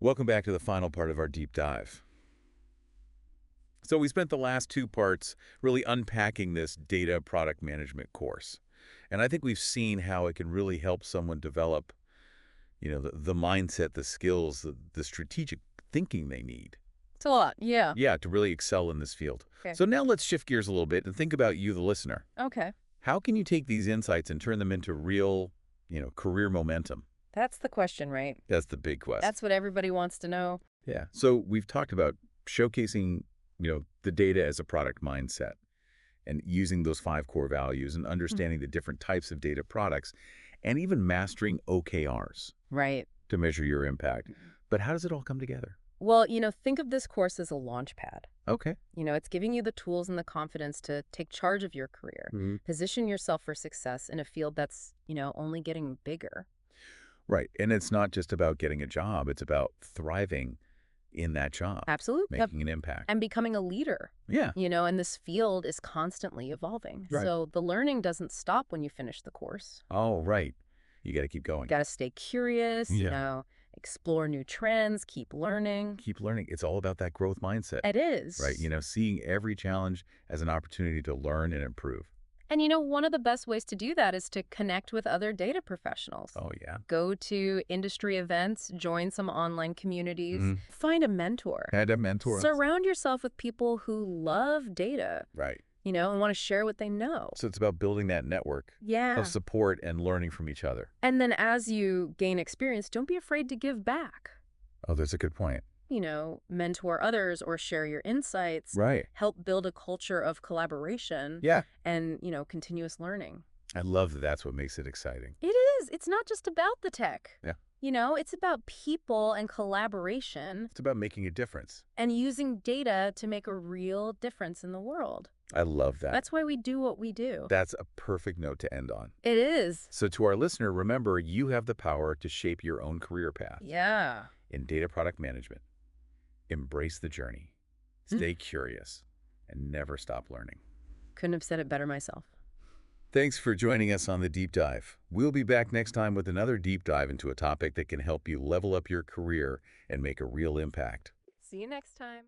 Welcome back to the final part of our deep dive. So we spent the last two parts really unpacking this data product management course. And I think we've seen how it can really help someone develop, the mindset, the skills, the strategic thinking they need. It's a lot. Yeah. Yeah, to really excel in this field. Okay. So now let's shift gears a little bit and think about you, the listener. Okay. How can you take these insights and turn them into real, career momentum? That's the question, right? That's the big question. That's what everybody wants to know. Yeah. So we've talked about showcasing, the data as a product mindset and using those 5 core values and understanding the different types of data products and even mastering OKRs Right. to measure your impact. But how does it all come together? Well, think of this course as a launch pad. Okay. It's giving you the tools and the confidence to take charge of your career, position yourself for success in a field that's, only getting bigger. Right. And it's not just about getting a job. It's about thriving in that job, Absolutely. Yep. making an impact. And becoming a leader. Yeah. And this field is constantly evolving. Right. So the learning doesn't stop when you finish the course. Oh, right. You got to keep going. Got to stay curious, explore new trends, keep learning. Keep learning. It's all about that growth mindset. It is. Right. Seeing every challenge as an opportunity to learn and improve. And one of the best ways to do that is to connect with other data professionals. Oh, yeah. Go to industry events, join some online communities, find a mentor. Had a mentor. Surround yourself with people who love data, Right. and want to share what they know. So it's about building that network Yeah. of support and learning from each other. And then as you gain experience, don't be afraid to give back. Oh, that's a good point. Mentor others or share your insights. Right. Help build a culture of collaboration. Yeah. And, continuous learning. I love that that's what makes it exciting. It is. It's not just about the tech. Yeah. It's about people and collaboration It's about making a difference. and using data to make a real difference in the world. I love that. That's why we do what we do. That's a perfect note to end on. It is. So to our listener, remember, you have the power to shape your own career path Yeah. in data product management. Embrace the journey. Stay curious and never stop learning. Couldn't have said it better myself. Thanks for joining us on the Deep Dive. We'll be back next time with another deep dive into a topic that can help you level up your career and make a real impact. See you next time.